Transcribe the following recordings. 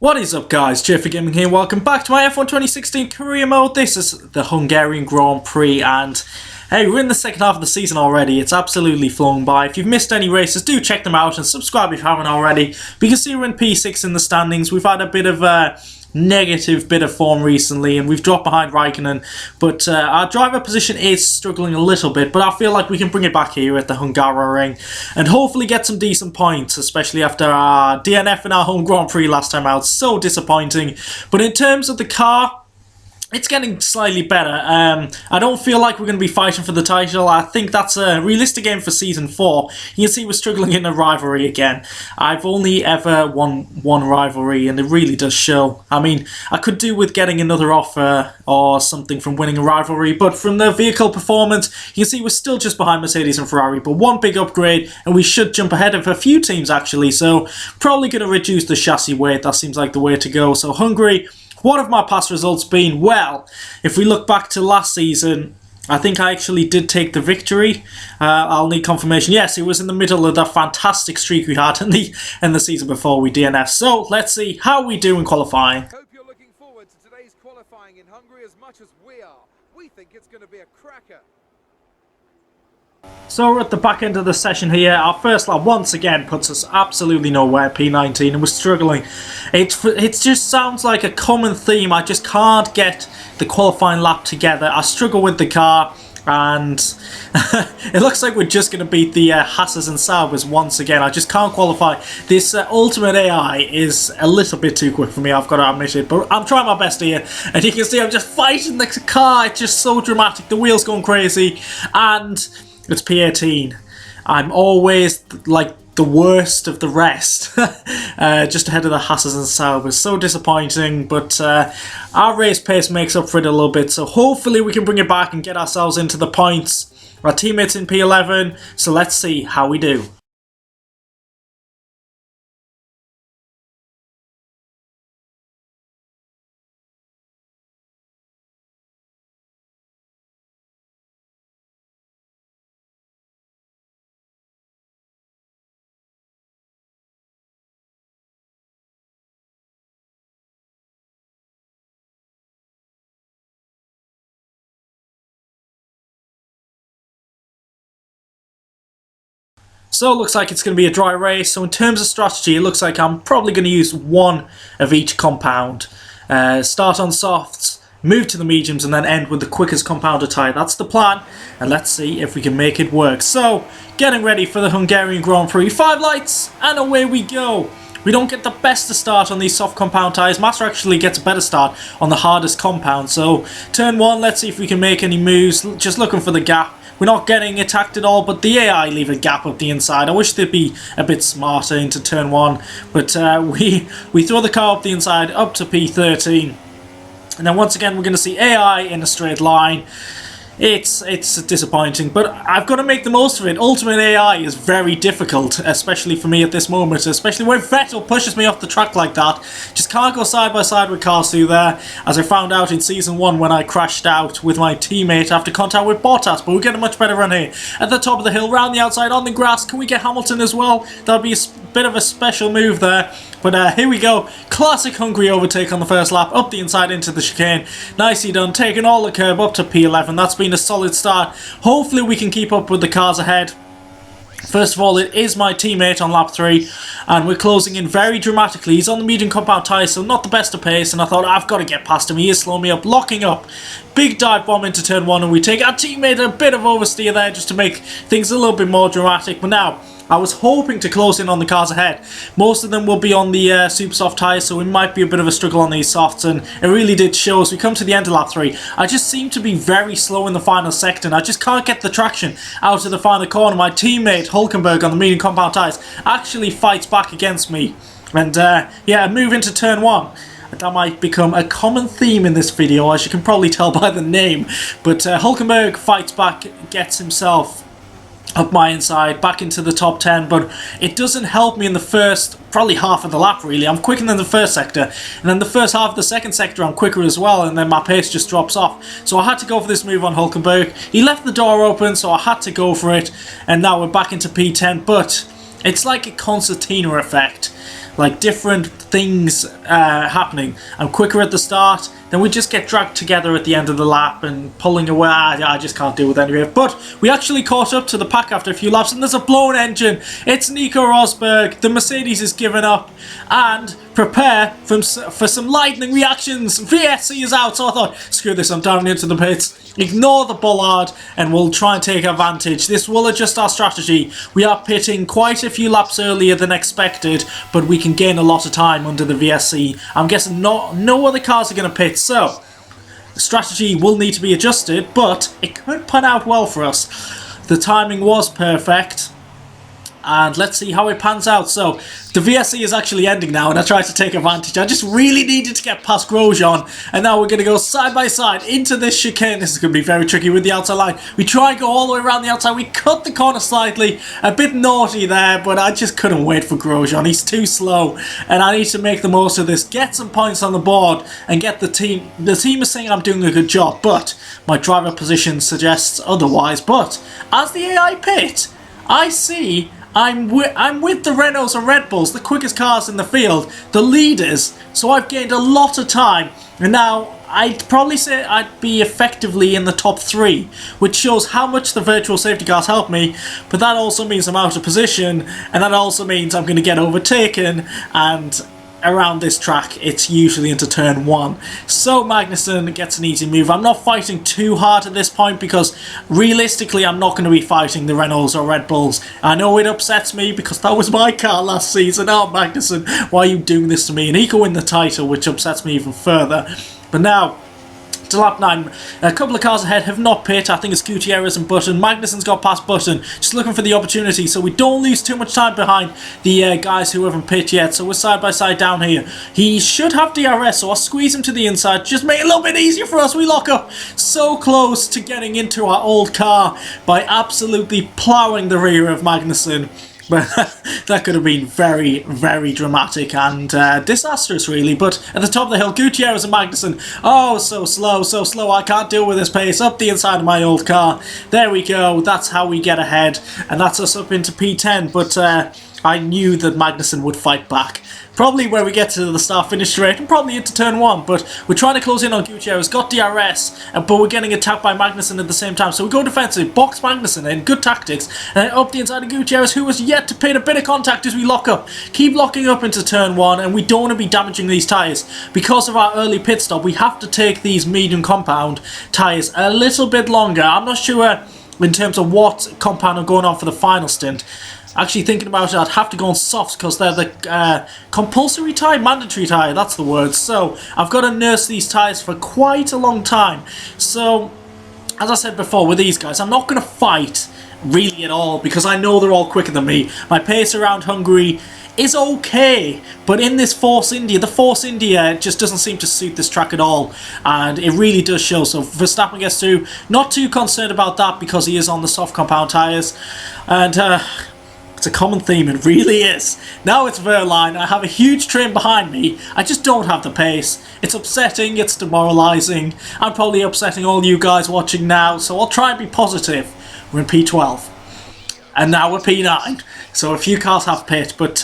What is up guys, JayFerGaming here, welcome back to my F1 2016 career mode. This is the Hungarian Grand Prix and hey, we're in the second half of the season already. It's absolutely flown by. If you've missed any races, do check them out and subscribe if you haven't already. But you can see we're in P6 in the standings. We've had a bit of a negative bit of form recently and we've dropped behind Raikkonen, but our driver position is struggling a little bit, but I feel like we can bring it back here at the Hungaroring and hopefully get some decent points, especially after our DNF in our home Grand Prix last time out. So disappointing. But in terms of the car, it's getting slightly better. I don't feel like we're going to be fighting for the title. I think that's a realistic aim for Season 4. You can see we're struggling in a rivalry again. I've only ever won one rivalry and it really does show. I mean, I could do with getting another offer or something from winning a rivalry, but from the vehicle performance, you can see we're still just behind Mercedes and Ferrari, but one big upgrade and we should jump ahead of a few teams actually, so probably going to reduce the chassis weight. That seems like the way to go. So Hungary, what have my past results been? Well, if we look back to last season, I think I actually did take the victory. I'll need confirmation. Yes, it was in the middle of that fantastic streak we had in the season before we DNF. So let's see how we do in qualifying. Hope you're looking forward to today's qualifying in Hungary as much as we are. We think it's going to be a cracker. So we're at the back end of the session here. Our first lap once again puts us absolutely nowhere, P19, and we're struggling. It just sounds like a common theme. I just can't get the qualifying lap together. I struggle with the car, and it looks like we're just going to beat the Haas's and Saubers once again. I just can't qualify. This ultimate AI is a little bit too quick for me, I've got to admit it, but I'm trying my best here, and you can see I'm just fighting the car. It's just so dramatic. The wheel's going crazy, and it's P18. I'm always like the worst of the rest, just ahead of the Haas's and Saubers. So disappointing, but our race pace makes up for it a little bit, so hopefully we can bring it back and get ourselves into the points. Our teammates in P11, so let's see how we do. So it looks like it's going to be a dry race. So in terms of strategy, it looks like I'm probably going to use one of each compound. Start on softs, move to the mediums, and then end with the quickest compounder tyre. That's the plan, and let's see if we can make it work. So, getting ready for the Hungarian Grand Prix. 5 lights, and away we go. We don't get the best of start on these soft compound tyres. Master actually gets a better start on the hardest compound. So, turn 1, let's see if we can make any moves. Just looking for the gap. We're not getting attacked at all, but the AI leave a gap up the inside. I wish they'd be a bit smarter into turn 1, but we throw the car up the inside, up to P13. And then once again, we're going to see AI in a straight line. It's disappointing, but I've got to make the most of it. Ultimate AI is very difficult, especially for me at this moment, especially when Vettel pushes me off the track like that. Just can't go side by side with cars through there, as I found out in Season 1 when I crashed out with my teammate after contact with Bottas, but we'll get a much better run here. At the top of the hill, round the outside, on the grass, can we get Hamilton as well? That would be a bit of a special move there. But here we go. Classic Hungary overtake on the first lap, up the inside into the chicane. Nicely done, taking all the curb up to P11. That's been a solid start. Hopefully we can keep up with the cars ahead. First of all, it is my teammate on lap 3, and we're closing in very dramatically. He's on the medium compound tyre, so not the best of pace, and I thought, I've got to get past him. He is slowing me up, locking up. Big dive bomb into turn 1, and we take our teammate a bit of oversteer there just to make things a little bit more dramatic. But now, I was hoping to close in on the cars ahead. Most of them will be on the super soft tyres, so it might be a bit of a struggle on these softs, and it really did show as we come to the end of lap 3. I just seem to be very slow in the final sector, and I just can't get the traction out of the final corner. My teammate Hulkenberg on the medium compound tyres actually fights back against me, and yeah, move into turn 1. That might become a common theme in this video, as you can probably tell by the name, but Hulkenberg fights back, gets himself up my inside, back into the top 10, but it doesn't help me in the first, probably half of the lap really. I'm quicker than the first sector, and then the first half of the second sector I'm quicker as well, and then my pace just drops off. So I had to go for this move on Hulkenberg. He left the door open, so I had to go for it, and now we're back into P10, but it's like a concertina effect. like different things happening. I'm quicker at the start, then we just get dragged together at the end of the lap and pulling away. I just can't deal with any of it. But we actually caught up to the pack after a few laps, and there's a blown engine. It's Nico Rosberg. The Mercedes is given up, and prepare for some lightning reactions. VSC is out, so I thought, screw this, I'm down into the pits. Ignore the bollard, and we'll try and take advantage. This will adjust our strategy. We are pitting quite a few laps earlier than expected, but we can gain a lot of time under the VSC. I'm guessing no other cars are going to pit, so the strategy will need to be adjusted, but it could pan out well for us. The timing was perfect, and let's see how it pans out. So the VSC is actually ending now, and I tried to take advantage. I just really needed to get past Grosjean, and now we're going to go side by side into this chicane. This is going to be very tricky with the outside line. We try and go all the way around the outside. We cut the corner slightly, a bit naughty there, but I just couldn't wait for Grosjean. He's too slow, and I need to make the most of this, get some points on the board, and get the team. The team is saying I'm doing a good job, but my driver position suggests otherwise. But as the AI pit, I see I'm with the Renaults and Red Bulls, the quickest cars in the field, the leaders, so I've gained a lot of time, and now I'd probably say I'd be effectively in the top 3, which shows how much the virtual safety cars help me, but that also means I'm out of position, and that also means I'm going to get overtaken, and around this track it's usually into turn 1. So Magnussen gets an easy move. I'm not fighting too hard at this point because realistically I'm not going to be fighting the Renaults or Red Bulls. I know it upsets me because that was my car last season. Oh Magnussen, why are you doing this to me? And he can win the title, which upsets me even further. But now to lap 9, a couple of cars ahead have not pit. I think it's Gutierrez and Button. Magnussen's got past Button, just looking for the opportunity so we don't lose too much time behind the guys who haven't pit yet. So we're side by side down here. He should have DRS, so I'll squeeze him to the inside, just make it a little bit easier for us. We lock up so close to getting into our old car by absolutely ploughing the rear of Magnussen. But that could have been very, very dramatic and disastrous, really. But at the top of the hill, Gutierrez and Magnussen, oh, so slow, I can't deal with this pace, up the inside of my old car. There we go, that's how we get ahead, and that's us up into P10, but I knew that Magnussen would fight back. Probably where we get to the start-finish straight and probably into turn 1, but we're trying to close in on Gutierrez, got DRS, but we're getting attacked by Magnussen at the same time, so we go defensive, box Magnussen in, good tactics, and then up the inside of Gutierrez, who was yet to pay a bit of contact as we lock up. Keep locking up into turn 1, and we don't want to be damaging these tyres. Because of our early pit stop, we have to take these medium compound tyres a little bit longer. I'm not sure in terms of what compound are going on for the final stint. Actually thinking about it, I'd have to go on softs because they're the compulsory tyre, mandatory tyre, that's the word. So I've got to nurse these tyres for quite a long time. So as I said before with these guys, I'm not going to fight really at all because I know they're all quicker than me. My pace around Hungary is okay, but in this Force India, the Force India just doesn't seem to suit this track at all, and it really does show. So Verstappen gets through, not too concerned about that because he is on the soft compound tyres, and it's a common theme, it really is. Now it's Verline, I have a huge train behind me, I just don't have the pace. It's upsetting, it's demoralising, I'm probably upsetting all you guys watching now, so I'll try and be positive. We're in P12. And now we're P9. So a few cars have pit, but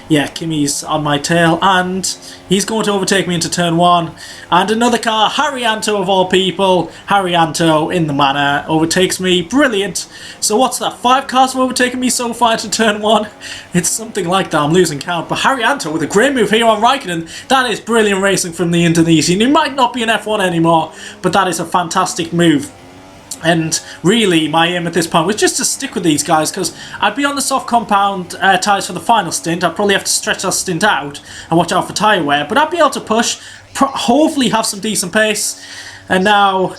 yeah, Kimi's on my tail, and he's going to overtake me into turn 1. And another car, Haryanto of all people, Haryanto in the manor, overtakes me. Brilliant. So what's that? 5 cars have overtaken me so far into turn 1? It's something like that, I'm losing count. But Haryanto with a great move here on Raikkonen. That is brilliant racing from the Indonesian. He might not be an F1 anymore, but that is a fantastic move. And really my aim at this point was just to stick with these guys because I'd be on the soft compound tyres for the final stint. I'd probably have to stretch that stint out and watch out for tyre wear, but I'd be able to push, hopefully have some decent pace. And now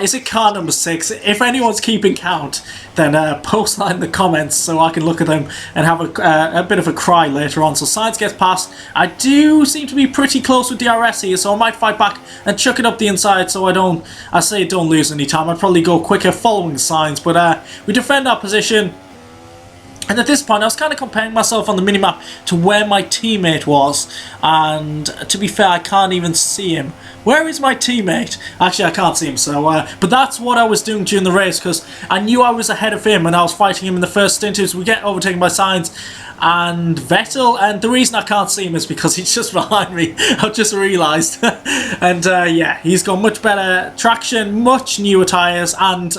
is it car number 6? If anyone's keeping count, then post that in the comments so I can look at them and have a bit of a cry later on. So Sainz gets past. I do seem to be pretty close with DRS here, so I might fight back and chuck it up the inside so I don't lose any time. I'd probably go quicker following Sainz, but we defend our position. And at this point, I was kind of comparing myself on the minimap to where my teammate was. And to be fair, I can't even see him. Where is my teammate? Actually, I can't see him. So, but that's what I was doing during the race, because I knew I was ahead of him and I was fighting him in the first stint. We get overtaken by Sainz and Vettel. And the reason I can't see him is because he's just behind me. I've just realised. And yeah, he's got much better traction, much newer tyres, and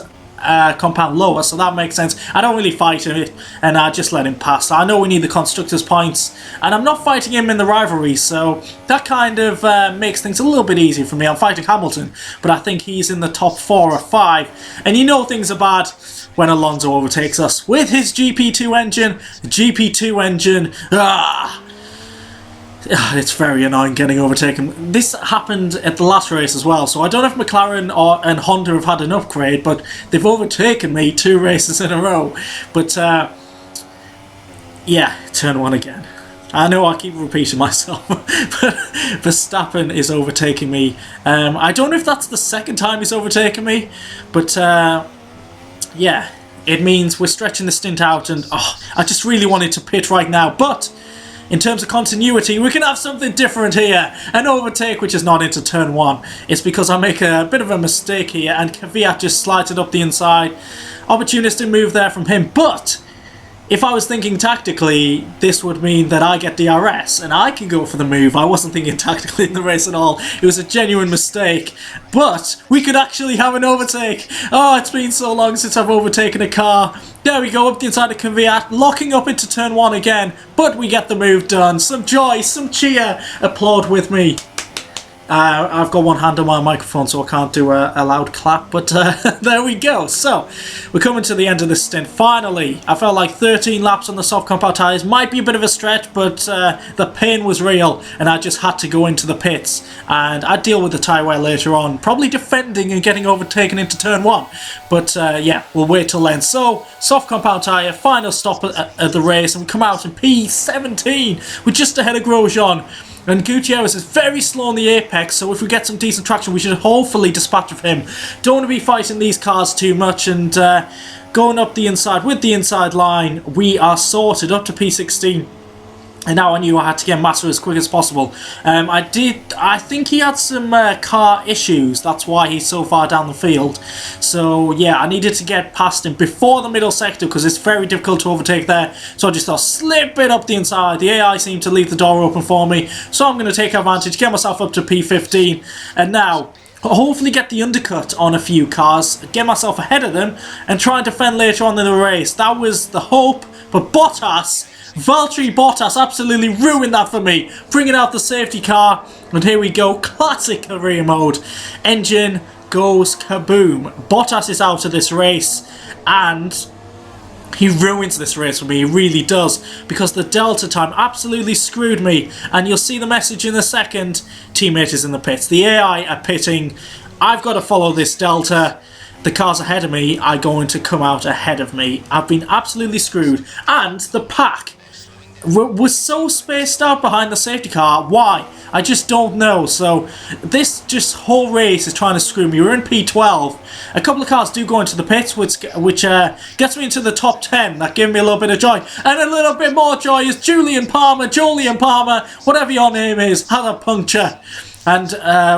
compound lower, so that makes sense. I don't really fight him and I just let him pass. I know we need the constructors points and I'm not fighting him in the rivalry, so that kind of makes things a little bit easier for me. I'm fighting Hamilton, but I think he's in the top 4 or 5, and you know things are bad when Alonso overtakes us with his GP2 engine. The GP2 engine, it's very annoying getting overtaken. This happened at the last race as well, so I don't know if McLaren and Honda have had an upgrade, but they've overtaken me 2 races in a row. But yeah, turn 1 again. I know I keep repeating myself, but Verstappen is overtaking me. I don't know if that's the second time he's overtaken me, but yeah, it means we're stretching the stint out, and I just really wanted to pit right now, but in terms of continuity, we can have something different here. An overtake which is not into turn 1. It's because I make a bit of a mistake here and Kvyat just slides it up the inside. Opportunistic move there from him, but if I was thinking tactically, this would mean that I get DRS and I can go for the move. I wasn't thinking tactically in the race at all. It was a genuine mistake, but we could actually have an overtake. Oh, it's been so long since I've overtaken a car. There we go, up the inside of Kvyat, locking up into turn 1 again, but we get the move done. Some joy, some cheer. Applaud with me. I've got one hand on my microphone, so I can't do a loud clap, but there we go. So, we're coming to the end of this stint. Finally, I felt like 13 laps on the soft compound tyres might be a bit of a stretch, but the pain was real, and I just had to go into the pits. And I'd deal with the tyre wear later on, probably defending and getting overtaken into turn 1. But yeah, we'll wait till then. So, soft compound tyre, final stop at the race, and we come out in P17. We're just ahead of Grosjean. And Gutierrez is very slow on the apex, so if we get some decent traction, we should hopefully dispatch of him. Don't want to be fighting these cars too much, and going up the inside with the inside line, we are sorted up to P16. And now I knew I had to get Massa as quick as possible. I think he had some car issues. That's why he's so far down the field. So yeah, I needed to get past him before the middle sector because it's very difficult to overtake there. So I just thought, slip it up the inside. The AI seemed to leave the door open for me. So I'm going to take advantage, get myself up to P15. And now, hopefully get the undercut on a few cars, get myself ahead of them, and try and defend later on in the race. That was the hope, but Valtteri Bottas absolutely ruined that for me, bringing out the safety car, and here we go, classic career mode. Engine goes kaboom. Bottas is out of this race, and he ruins this race for me, he really does, because the delta time absolutely screwed me, and you'll see the message in a second. Teammate is in the pits, the AI are pitting, I've got to follow this delta. The cars ahead of me are going to come out ahead of me. I've been absolutely screwed, and the pack was so spaced out behind the safety car. Why? I just don't know. So this just whole race is trying to screw me. We're in P12. A couple of cars do go into the pits, which gets me into the top 10. That gave me a little bit of joy. And a little bit more joy is Julian Palmer, whatever your name is, had a puncture. And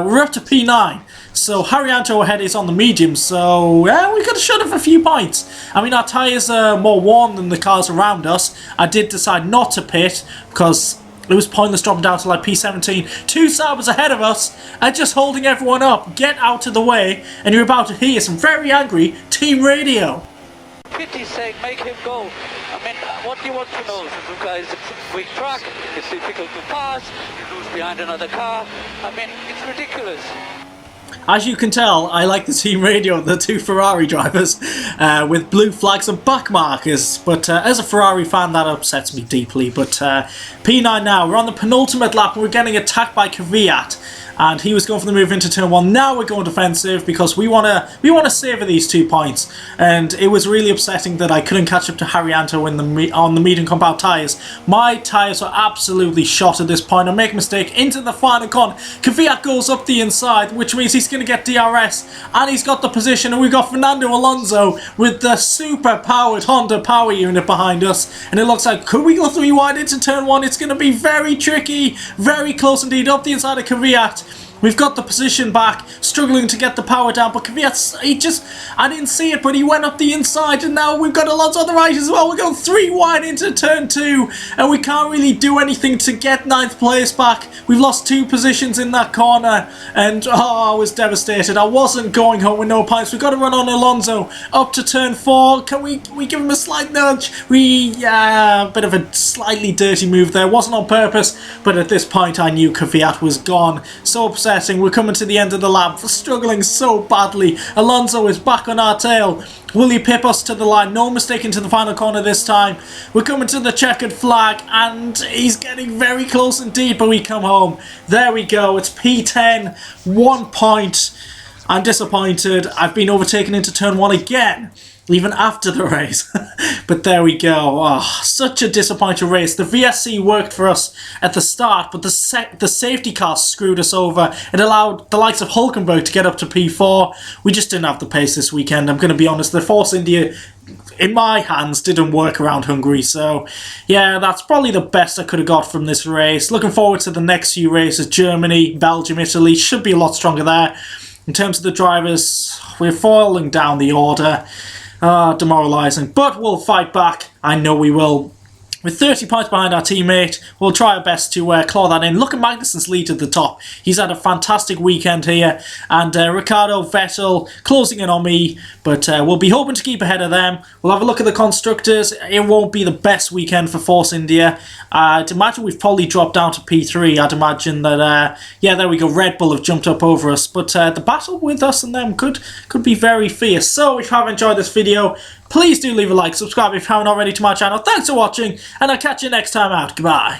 we're up to P9. So Haryanto ahead is on the medium, so we could have shut off a few points. I mean, our tyres are more worn than the cars around us. I did decide not to pit because it was pointless dropping down to like P17. 2 Saubers ahead of us and just holding everyone up. Get out of the way, and you're about to hear some very angry team radio. Pity's sake, make him go. I mean, what do you want to know? Guys, it's a quick track, it's difficult to pass, you lose behind another car. I mean, it's ridiculous. As you can tell, I like the team radio of the 2 Ferrari drivers with blue flags and back markers, but as a Ferrari fan that upsets me deeply. But P9 now, we're on the penultimate lap and we're getting attacked by Kvyat. and he was going for the move into turn 1. Now we're going defensive because we want to savour these 2 points, and it was really upsetting that I couldn't catch up to Haryanto on the medium compound tyres. My tyres were absolutely shot at this point. I make a mistake into the final corner. Kvyat goes up the inside, which means he's going to get DRS, and he's got the position, and we've got Fernando Alonso with the super powered Honda power unit behind us, and it looks like, could we go 3 wide into turn 1? It's going to be very tricky, very close indeed, up the inside of Kvyat. We've got the position back, struggling to get the power down, but Kvyat, I didn't see it, but he went up the inside, and now we've got Alonso on the right as well. We're going 3 wide into turn 2, and we can't really do anything to get 9th place back. We've lost 2 positions in that corner, and I was devastated. I wasn't going home with no points. We've got to run on Alonso up to turn 4. Can we give him a slight nudge? A bit of a slightly dirty move there. Wasn't on purpose, but at this point I knew Kvyat was gone. So upset. We're coming to the end of the lap, struggling so badly. Alonso is back on our tail. Will he pip us to the line? No mistake into the final corner this time. We're coming to the checkered flag, and he's getting very close indeed, but we come home. There we go. It's P10, 1 point. I'm disappointed. I've been overtaken into turn 1 again, even after the race. But there we go. Oh, such a disappointing race. The VSC worked for us at the start, but the safety car screwed us over. It allowed the likes of Hulkenberg to get up to P4. We just didn't have the pace this weekend. I'm going to be honest. The Force India, in my hands, didn't work around Hungary. So, yeah, that's probably the best I could have got from this race. Looking forward to the next few races. Germany, Belgium, Italy. Should be a lot stronger there. In terms of the drivers, we're falling down the order. Demoralising, but we'll fight back. I know we will. With 30 points behind our teammate, we'll try our best to claw that in. Look at Magnussen's lead at the top. He's had a fantastic weekend here. And Ricardo, Vettel closing in on me. But we'll be hoping to keep ahead of them. We'll have a look at the constructors. It won't be the best weekend for Force India. I'd imagine we've probably dropped down to P3. I'd imagine that, yeah, there we go. Red Bull have jumped up over us. But the battle with us and them could be very fierce. So if you have enjoyed this video, please do leave a like, subscribe if you haven't already to my channel. Thanks for watching, and I'll catch you next time out. Goodbye.